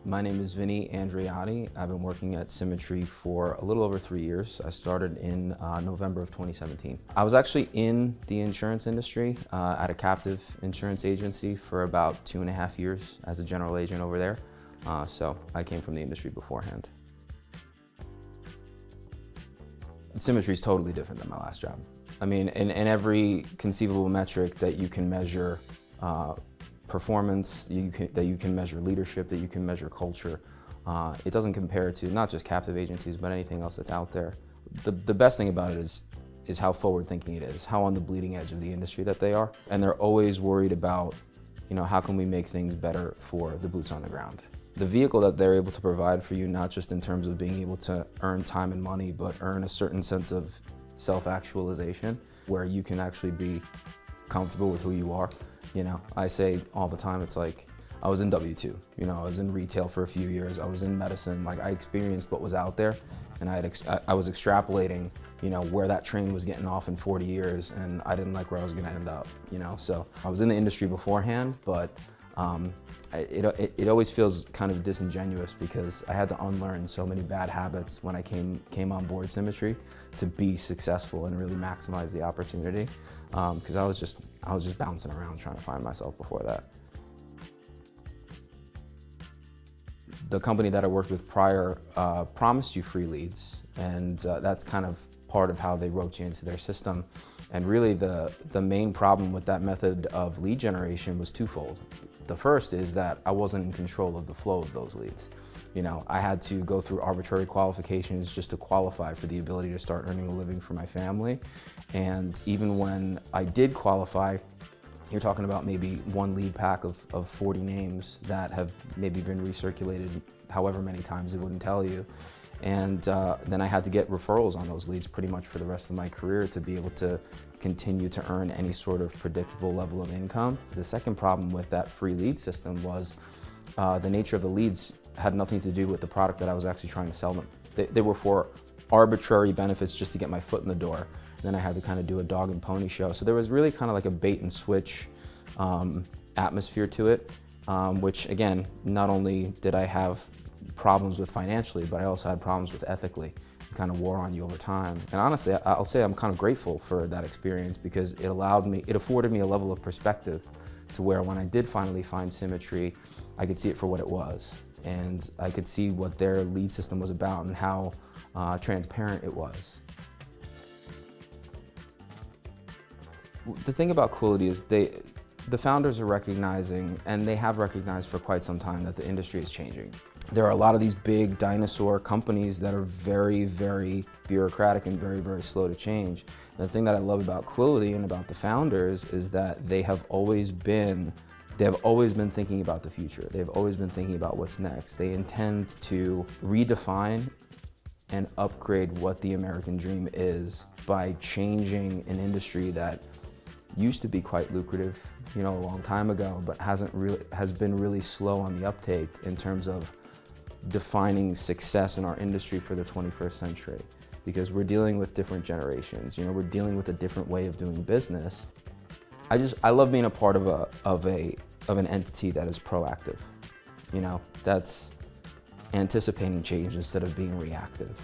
My name is Vinny Andreotti. I've been working at Symmetry for a little over 3 years. I started in November of 2017. I was actually in the insurance industry at a captive insurance agency for about 2.5 years as a general agent over there. So I came from the industry beforehand. Symmetry is totally different than my last job. I mean, in every conceivable metric that you can measure performance, that you can measure leadership, that you can measure culture. It doesn't compare to not just captive agencies, but anything else that's out there. The best thing about it is how forward-thinking it is, how on the bleeding edge of the industry that they are. And they're always worried about, how can we make things better for the boots on the ground. The vehicle that they're able to provide for you, not just in terms of being able to earn time and money, but earn a certain sense of self-actualization, where you can actually be comfortable with who you are. I say all the time, it's like, I was in W-2, I was in retail for a few years, I was in medicine, like I experienced what was out there, and I was extrapolating, where that train was getting off in 40 years, and I didn't like where I was gonna end up, So I was in the industry beforehand, but it always feels kind of disingenuous because I had to unlearn so many bad habits when I came on board Symmetry to be successful and really maximize the opportunity. Because I was just bouncing around trying to find myself before that. The company that I worked with prior promised you free leads, and that's kind of part of how they wrote you into their system. And really the main problem with that method of lead generation was twofold. The first is that I wasn't in control of the flow of those leads. I had to go through arbitrary qualifications just to qualify for the ability to start earning a living for my family. And even when I did qualify, you're talking about maybe one lead pack of 40 names that have maybe been recirculated however many times it wouldn't tell you. And then I had to get referrals on those leads pretty much for the rest of my career to be able to continue to earn any sort of predictable level of income. The second problem with that free lead system was the nature of the leads had nothing to do with the product that I was actually trying to sell them. They were for arbitrary benefits just to get my foot in the door. And then I had to kind of do a dog and pony show. So there was really kind of like a bait and switch atmosphere to it, which again, not only did I have problems with financially, but I also had problems with ethically. It kind of wore on you over time. And honestly, I'll say I'm kind of grateful for that experience because it afforded me a level of perspective to where when I did finally find Symmetry, I could see it for what it was. And I could see what their lead system was about and how transparent it was. The thing about Quility is the founders are recognizing, and they have recognized for quite some time, that the industry is changing. There are a lot of these big dinosaur companies that are very, very bureaucratic and very, very slow to change. And the thing that I love about Quility and about the founders is that they have always been thinking about the future. They've always been thinking about what's next. They intend to redefine and upgrade what the American dream is by changing an industry that used to be quite lucrative, a long time ago, but has been really slow on the uptake in terms of defining success in our industry for the 21st century. Because we're dealing with different generations, we're dealing with a different way of doing business. I love being a part of an entity that is proactive, that's anticipating change instead of being reactive.